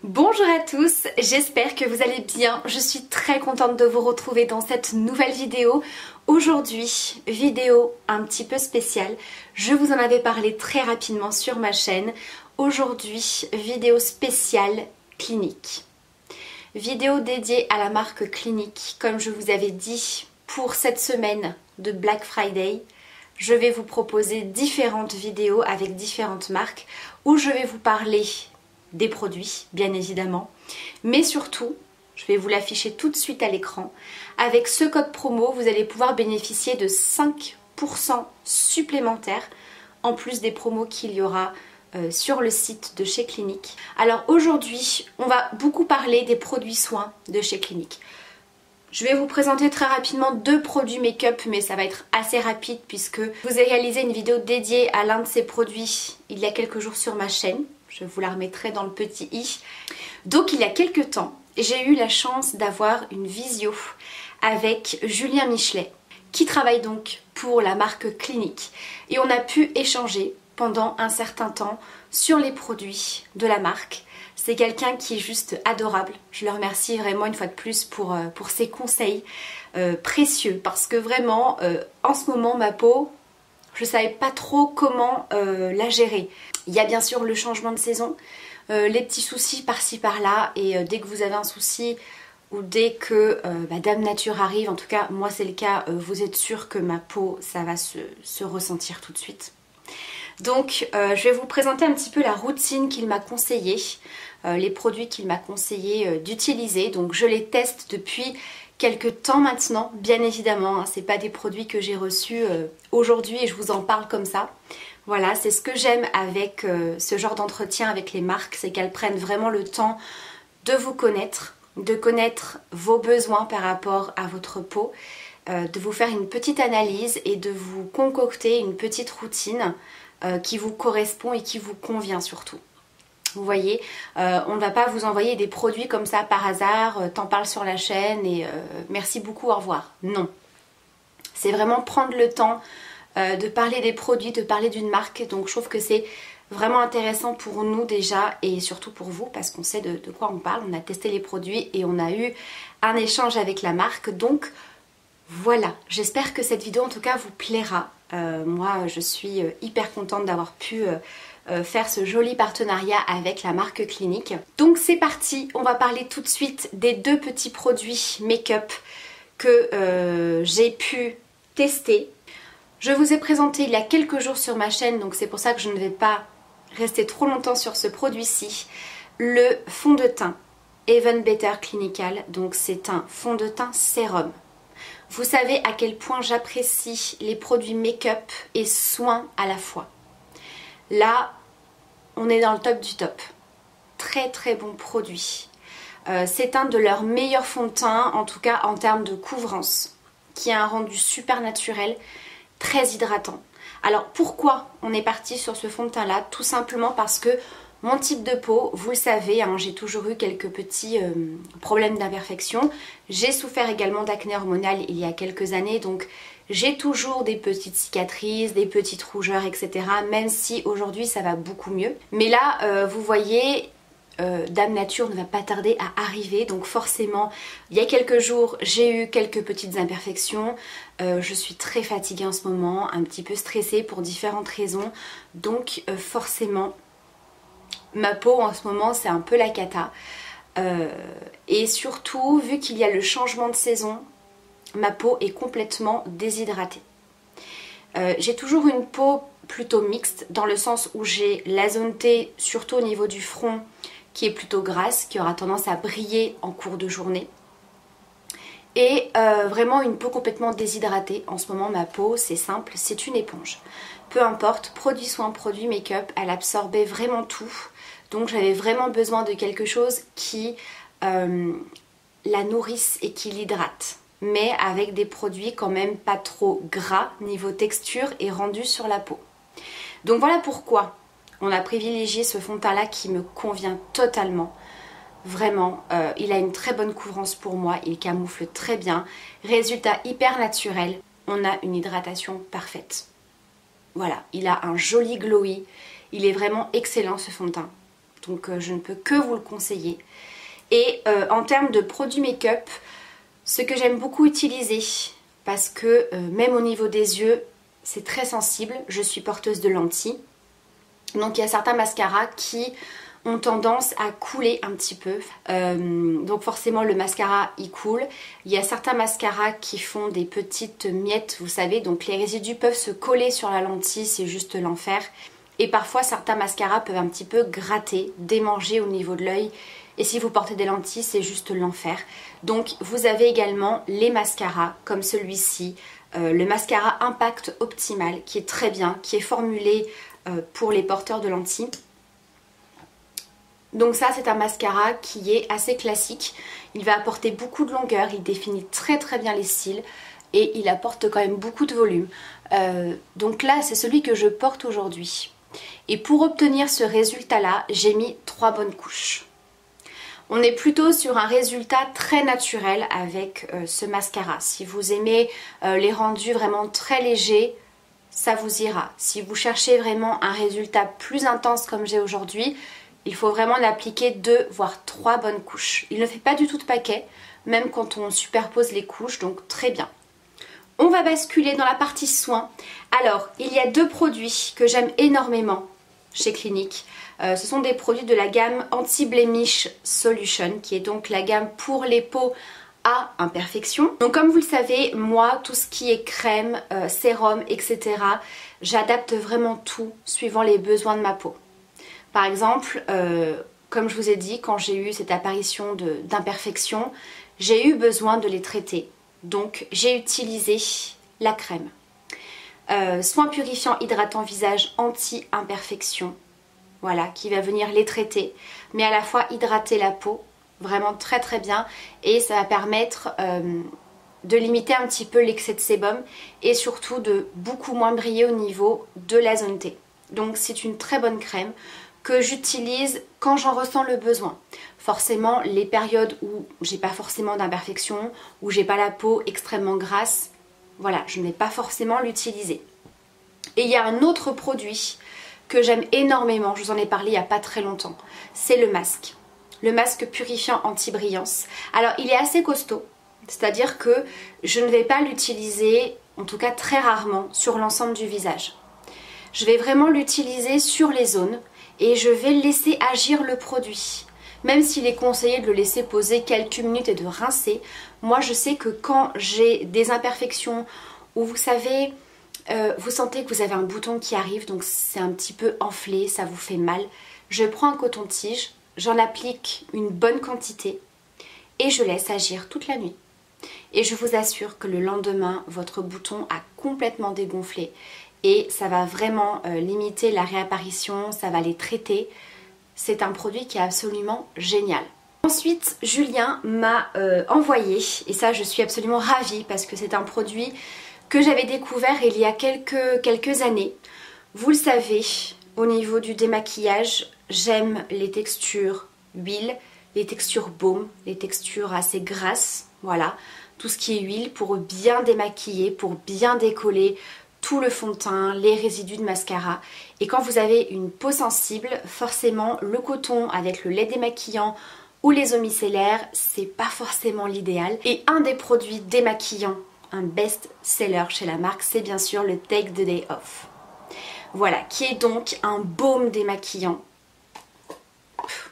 Bonjour à tous, j'espère que vous allez bien. Je suis très contente de vous retrouver dans cette nouvelle vidéo. Aujourd'hui, vidéo un petit peu spéciale. Je vous en avais parlé très rapidement sur ma chaîne. Aujourd'hui, vidéo spéciale Clinique. Vidéo dédiée à la marque Clinique. Comme je vous avais dit, pour cette semaine de Black Friday, je vais vous proposer différentes vidéos avec différentes marques où je vais vous parler des produits, bien évidemment, mais surtout, je vais vous l'afficher tout de suite à l'écran. Avec ce code promo, vous allez pouvoir bénéficier de 5% supplémentaires en plus des promos qu'il y aura sur le site de chez Clinique. Alors aujourd'hui, on va beaucoup parler des produits soins de chez Clinique. Je vais vous présenter très rapidement deux produits make-up, mais ça va être assez rapide puisque je vous ai réalisé une vidéo dédiée à l'un de ces produits il y a quelques jours sur ma chaîne. Je vous la remettrai dans le petit i. Donc il y a quelques temps, j'ai eu la chance d'avoir une visio avec Julien Michelet qui travaille donc pour la marque Clinique. Et on a pu échanger pendant un certain temps sur les produits de la marque. C'est quelqu'un qui est juste adorable. Je le remercie vraiment une fois de plus pour ses conseils précieux. Parce que vraiment, en ce moment, ma peau, je ne savais pas trop comment la gérer. Il y a bien sûr le changement de saison, les petits soucis par-ci par-là. Et dès que vous avez un souci ou dès que Dame Nature arrive, en tout cas moi c'est le cas, vous êtes sûr que ma peau, ça va se ressentir tout de suite. Donc je vais vous présenter un petit peu la routine qu'il m'a conseillé, les produits qu'il m'a conseillé d'utiliser. Donc je les teste depuis quelques temps maintenant, bien évidemment, hein, c'est pas des produits que j'ai reçus aujourd'hui et je vous en parle comme ça. Voilà, c'est ce que j'aime avec ce genre d'entretien avec les marques, c'est qu'elles prennent vraiment le temps de vous connaître, de connaître vos besoins par rapport à votre peau, de vous faire une petite analyse et de vous concocter une petite routine qui vous correspond et qui vous convient surtout. Vous voyez, on ne va pas vous envoyer des produits comme ça par hasard, t'en parles sur la chaîne et merci beaucoup, au revoir. Non. C'est vraiment prendre le temps de parler des produits, de parler d'une marque. Donc je trouve que c'est vraiment intéressant pour nous déjà et surtout pour vous parce qu'on sait de quoi on parle. On a testé les produits et on a eu un échange avec la marque. Donc voilà, j'espère que cette vidéo en tout cas vous plaira. Moi je suis hyper contente d'avoir pu faire ce joli partenariat avec la marque Clinique. Donc c'est parti, on va parler tout de suite des deux petits produits make-up que j'ai pu tester. Je vous ai présenté il y a quelques jours sur ma chaîne, donc c'est pour ça que je ne vais pas rester trop longtemps sur ce produit-ci. Le fond de teint Even Better Clinical, donc c'est un fond de teint sérum. Vous savez à quel point j'apprécie les produits make-up et soins à la fois. Là, on est dans le top du top. Très très bon produit. C'est un de leurs meilleurs fonds de teint, en tout cas en termes de couvrance, qui a un rendu super naturel, très hydratant. Alors pourquoi on est parti sur ce fond de teint là? Tout simplement parce que mon type de peau, vous le savez, hein, j'ai toujours eu quelques petits problèmes d'imperfection. J'ai souffert également d'acné hormonal il y a quelques années, donc j'ai toujours des petites cicatrices, des petites rougeurs, etc. Même si aujourd'hui ça va beaucoup mieux. Mais là, vous voyez, Dame Nature ne va pas tarder à arriver. Donc forcément, il y a quelques jours, j'ai eu quelques petites imperfections. Je suis très fatiguée en ce moment, un petit peu stressée pour différentes raisons. Donc forcément, ma peau en ce moment, c'est un peu la cata. Et surtout, vu qu'il y a le changement de saison, ma peau est complètement déshydratée. J'ai toujours une peau plutôt mixte dans le sens où j'ai la zone T, surtout au niveau du front, qui est plutôt grasse, qui aura tendance à briller en cours de journée. Et vraiment une peau complètement déshydratée. En ce moment, ma peau, c'est simple, c'est une éponge. Peu importe, produit soin, produit make-up, elle absorbait vraiment tout. Donc j'avais vraiment besoin de quelque chose qui la nourrisse et qui l'hydrate. Mais avec des produits quand même pas trop gras niveau texture et rendu sur la peau. Donc voilà pourquoi on a privilégié ce fond de teint là qui me convient totalement. Vraiment, il a une très bonne couvrance pour moi, il camoufle très bien. Résultat hyper naturel, on a une hydratation parfaite. Voilà, il a un joli glowy, il est vraiment excellent ce fond de teint. donc je ne peux que vous le conseiller. Et en termes de produits make-up, ce que j'aime beaucoup utiliser, parce que même au niveau des yeux, c'est très sensible, je suis porteuse de lentilles. Donc il y a certains mascaras qui ont tendance à couler un petit peu. Donc forcément le mascara il coule. Il y a certains mascaras qui font des petites miettes, vous savez, donc les résidus peuvent se coller sur la lentille, c'est juste l'enfer. Et parfois certains mascaras peuvent un petit peu gratter, démanger au niveau de l'œil. Et si vous portez des lentilles, c'est juste l'enfer. Donc vous avez également les mascaras comme celui-ci, le mascara Impact Optimal qui est très bien, qui est formulé pour les porteurs de lentilles. Donc ça c'est un mascara qui est assez classique, il va apporter beaucoup de longueur, il définit très bien les cils et il apporte quand même beaucoup de volume. Donc là c'est celui que je porte aujourd'hui. Et pour obtenir ce résultat là, j'ai mis 3 bonnes couches. On est plutôt sur un résultat très naturel avec ce mascara. Si vous aimez les rendus vraiment très légers, ça vous ira. Si vous cherchez vraiment un résultat plus intense comme j'ai aujourd'hui, il faut vraiment l'appliquer 2 voire 3 bonnes couches. Il ne fait pas du tout de paquet, même quand on superpose les couches, donc très bien. On va basculer dans la partie soins. Alors, il y a 2 produits que j'aime énormément chez Clinique. Ce sont des produits de la gamme Anti-Blemish Solution, qui est donc la gamme pour les peaux à imperfection. Donc comme vous le savez, moi, tout ce qui est crème, sérum, etc., j'adapte vraiment tout suivant les besoins de ma peau. Par exemple, comme je vous ai dit, quand j'ai eu cette apparition d'imperfection, j'ai eu besoin de les traiter. Donc j'ai utilisé la crème. Soin purifiant hydratant visage anti-imperfection. Voilà, qui va venir les traiter, mais à la fois hydrater la peau, vraiment très bien. Et ça va permettre de limiter un petit peu l'excès de sébum et surtout de beaucoup moins briller au niveau de la zone T. Donc c'est une très bonne crème que j'utilise quand j'en ressens le besoin. Forcément, les périodes où j'ai pas forcément d'imperfection, où j'ai pas la peau extrêmement grasse, voilà, je ne vais pas forcément l'utiliser. Et il y a un autre produit que j'aime énormément, je vous en ai parlé il n'y a pas très longtemps, c'est le masque. Le masque purifiant anti-brillance. Alors il est assez costaud, c'est-à-dire que je ne vais pas l'utiliser, en tout cas très rarement, sur l'ensemble du visage. Je vais vraiment l'utiliser sur les zones et je vais laisser agir le produit. Même s'il est conseillé de le laisser poser quelques minutes et de rincer, moi je sais que quand j'ai des imperfections ou vous savez, vous sentez que vous avez un bouton qui arrive, donc c'est un petit peu enflé, ça vous fait mal, je prends un coton-tige, j'en applique une bonne quantité et je laisse agir toute la nuit. Et je vous assure que le lendemain, votre bouton a complètement dégonflé et ça va vraiment limiter la réapparition, ça va les traiter. C'est un produit qui est absolument génial. Ensuite, Julien m'a envoyé, et ça je suis absolument ravie parce que c'est un produit que j'avais découvert il y a quelques années. Vous le savez, au niveau du démaquillage, j'aime les textures huile, les textures baume, les textures assez grasses, voilà. Tout ce qui est huile pour bien démaquiller, pour bien décoller tout le fond de teint, les résidus de mascara. Et quand vous avez une peau sensible, forcément le coton avec le lait démaquillant ou les eaux micellaires, c'est pas forcément l'idéal. Et un des produits démaquillants, un best-seller chez la marque, c'est bien sûr le Take the Day Off. Voilà, qui est donc un baume démaquillant.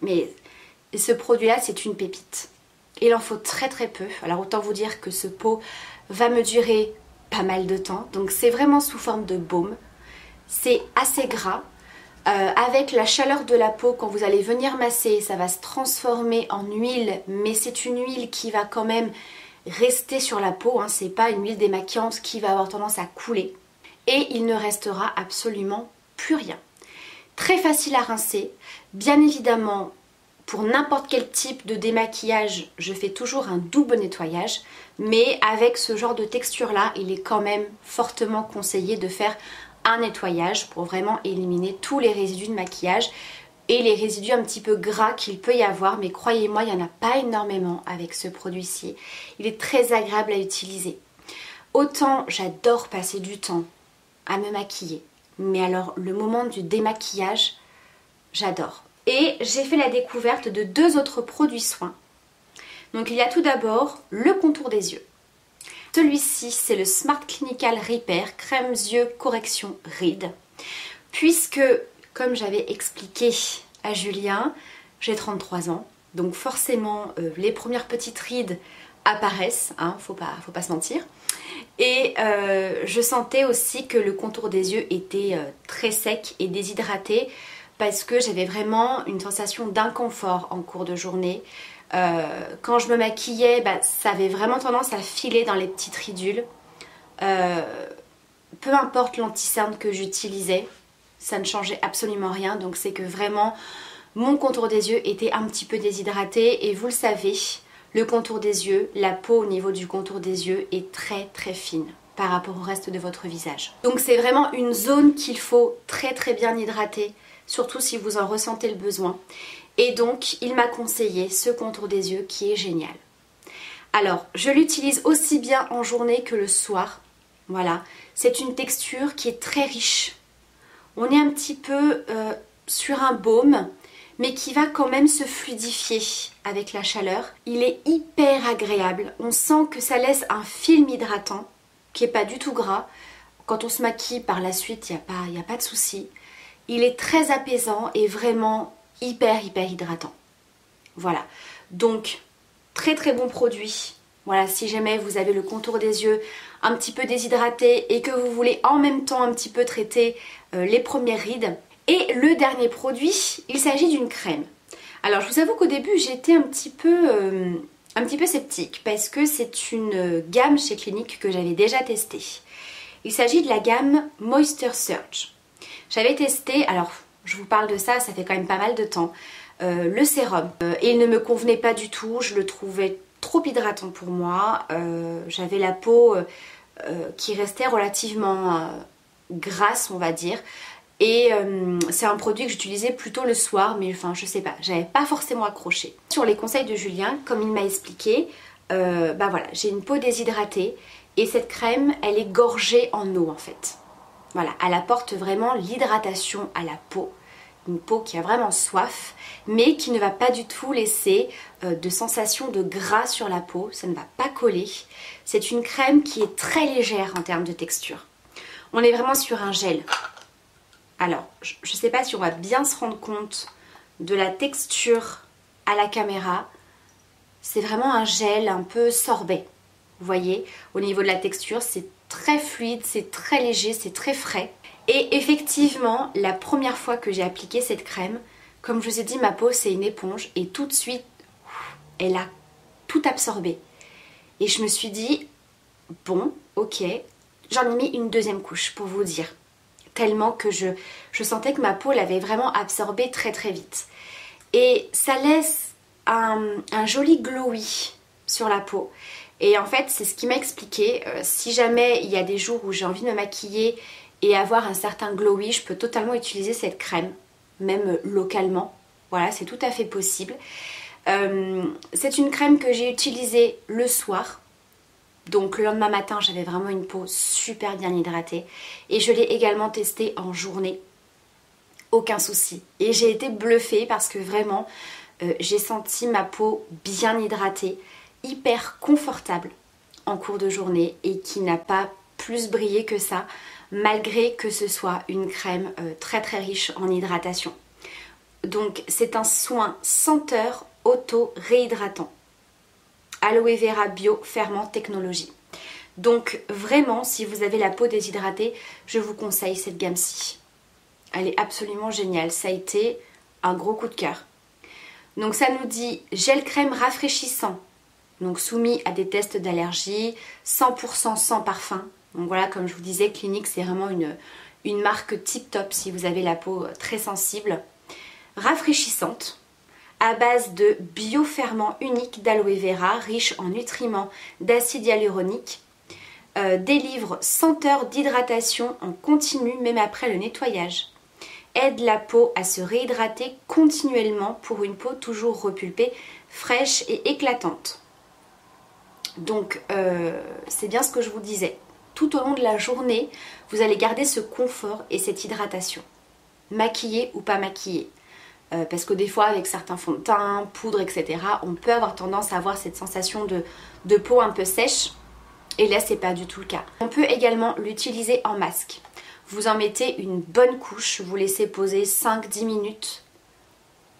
Mais ce produit-là, c'est une pépite. Il en faut très peu. Alors autant vous dire que ce pot va me durer pas mal de temps. Donc c'est vraiment sous forme de baume. C'est assez gras. Avec la chaleur de la peau, quand vous allez venir masser, ça va se transformer en huile. Mais c'est une huile qui va quand même rester sur la peau, hein, c'est pas une huile démaquillante qui va avoir tendance à couler et il ne restera absolument plus rien. Très facile à rincer, bien évidemment pour n'importe quel type de démaquillage je fais toujours un double nettoyage, mais avec ce genre de texture là il est quand même fortement conseillé de faire un nettoyage pour vraiment éliminer tous les résidus de maquillage et les résidus un petit peu gras qu'il peut y avoir, mais croyez-moi, il n'y en a pas énormément avec ce produit-ci. Il est très agréable à utiliser. Autant j'adore passer du temps à me maquiller, mais alors le moment du démaquillage, j'adore. Et j'ai fait la découverte de 2 autres produits soins. Donc il y a tout d'abord le contour des yeux. Celui-ci, c'est le Smart Clinical Repair crème yeux correction rides. Puisque, comme j'avais expliqué à Julien, j'ai 33 ans. Donc forcément, les premières petites rides apparaissent, hein, faut pas se mentir. Et je sentais aussi que le contour des yeux était très sec et déshydraté parce que j'avais vraiment une sensation d'inconfort en cours de journée. Quand je me maquillais, ça avait vraiment tendance à filer dans les petites ridules. Peu importe l'anti-cerne que j'utilisais, ça ne changeait absolument rien. Donc c'est que vraiment mon contour des yeux était un petit peu déshydraté. Et vous le savez, le contour des yeux, la peau au niveau du contour des yeux est très très fine par rapport au reste de votre visage. Donc c'est vraiment une zone qu'il faut très très bien hydrater, surtout si vous en ressentez le besoin. Et donc il m'a conseillé ce contour des yeux qui est génial. Alors je l'utilise aussi bien en journée que le soir. Voilà, c'est une texture qui est très riche. On est un petit peu sur un baume, mais qui va quand même se fluidifier avec la chaleur. Il est hyper agréable. On sent que ça laisse un film hydratant qui n'est pas du tout gras. Quand on se maquille par la suite, il n'y a pas de souci. Il est très apaisant et vraiment hyper hydratant. Voilà, donc très très bon produit. Voilà, si jamais vous avez le contour des yeux un petit peu déshydraté et que vous voulez en même temps un petit peu traiter les premières rides. Et le dernier produit, il s'agit d'une crème. Alors je vous avoue qu'au début j'étais un petit peu sceptique parce que c'est une gamme chez Clinique que j'avais déjà testée. Il s'agit de la gamme Moisture Surge. J'avais testé, alors je vous parle de ça, ça fait quand même pas mal de temps, le sérum. Et il ne me convenait pas du tout, je le trouvais trop hydratant pour moi. J'avais la peau qui restait relativement grasse, on va dire. Et c'est un produit que j'utilisais plutôt le soir, mais enfin je sais pas, j'avais pas forcément accroché. Sur les conseils de Julien, comme il m'a expliqué, voilà, j'ai une peau déshydratée et cette crème, elle est gorgée en eau en fait. Voilà, elle apporte vraiment l'hydratation à la peau. Une peau qui a vraiment soif, mais qui ne va pas du tout laisser de sensation de gras sur la peau, ça ne va pas coller. C'est une crème qui est très légère en termes de texture. On est vraiment sur un gel. Alors, je ne sais pas si on va bien se rendre compte de la texture à la caméra. C'est vraiment un gel un peu sorbet. Vous voyez, au niveau de la texture, c'est très fluide, c'est très léger, c'est très frais. Et effectivement, la première fois que j'ai appliqué cette crème, comme je vous ai dit, ma peau c'est une éponge et tout de suite, elle a tout absorbé. Et je me suis dit, bon, ok, j'en ai mis une deuxième couche pour vous dire. Tellement que je sentais que ma peau l'avait vraiment absorbé très très vite. Et ça laisse un joli glowy sur la peau. Et en fait, c'est ce qui m'a expliqué. Si jamais il y a des jours où j'ai envie de me maquiller et avoir un certain glowy, je peux totalement utiliser cette crème, même localement. Voilà, c'est tout à fait possible. C'est une crème que j'ai utilisée le soir. Donc le lendemain matin, j'avais vraiment une peau super bien hydratée. Et je l'ai également testée en journée. Aucun souci. Et j'ai été bluffée parce que vraiment, j'ai senti ma peau bien hydratée, hyper confortable en cours de journée et qui n'a pas plus brillé que ça, malgré que ce soit une crème très très riche en hydratation. Donc c'est un soin senteur auto-réhydratant. Aloe Vera Bio Ferment Technologie. Donc vraiment, si vous avez la peau déshydratée, je vous conseille cette gamme-ci. Elle est absolument géniale. Ça a été un gros coup de cœur. Donc ça nous dit gel crème rafraîchissant. Donc soumis à des tests d'allergie, 100% sans parfum. Donc voilà, comme je vous disais, Clinique, c'est vraiment une marque tip top si vous avez la peau très sensible. Rafraîchissante, à base de bioferment unique d'aloe vera, riche en nutriments d'acide hyaluronique, délivre senteur d'hydratation en continu même après le nettoyage. Aide la peau à se réhydrater continuellement pour une peau toujours repulpée, fraîche et éclatante. Donc c'est bien ce que je vous disais. Tout au long de la journée, vous allez garder ce confort et cette hydratation. Maquillée ou pas maquillée. parce que des fois avec certains fonds de teint, poudre, etc., on peut avoir tendance à avoir cette sensation de peau un peu sèche. Et là, c'est pas du tout le cas. On peut également l'utiliser en masque. Vous en mettez une bonne couche, vous laissez poser 5-10 minutes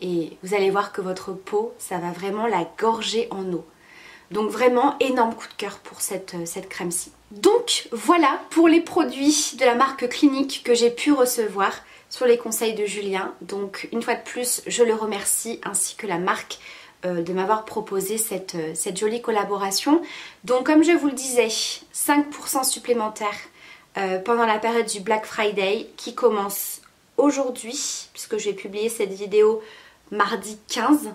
et vous allez voir que votre peau, ça va vraiment la gorger en eau. Donc vraiment, énorme coup de cœur pour cette crème-ci. Donc voilà pour les produits de la marque Clinique que j'ai pu recevoir sur les conseils de Julien. Donc une fois de plus, je le remercie ainsi que la marque de m'avoir proposé cette jolie collaboration. Donc comme je vous le disais, 5% supplémentaire pendant la période du Black Friday qui commence aujourd'hui, puisque je vais publier cette vidéo mardi 15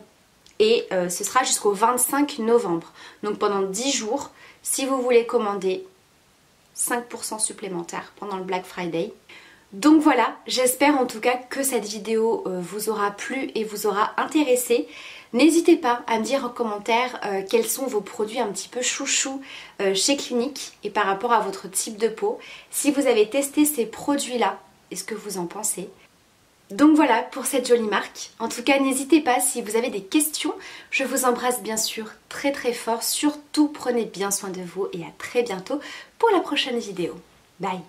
et ce sera jusqu'au 25 novembre. Donc pendant 10 jours, si vous voulez commander 5% supplémentaire pendant le Black Friday. Donc voilà, j'espère en tout cas que cette vidéo vous aura plu et vous aura intéressé. N'hésitez pas à me dire en commentaire quels sont vos produits un petit peu chouchous chez Clinique et par rapport à votre type de peau. Si vous avez testé ces produits-là, est-ce que vous en pensez ? Donc voilà pour cette jolie marque. En tout cas, n'hésitez pas si vous avez des questions. Je vous embrasse bien sûr très très fort. Surtout, prenez bien soin de vous et à très bientôt pour la prochaine vidéo. Bye!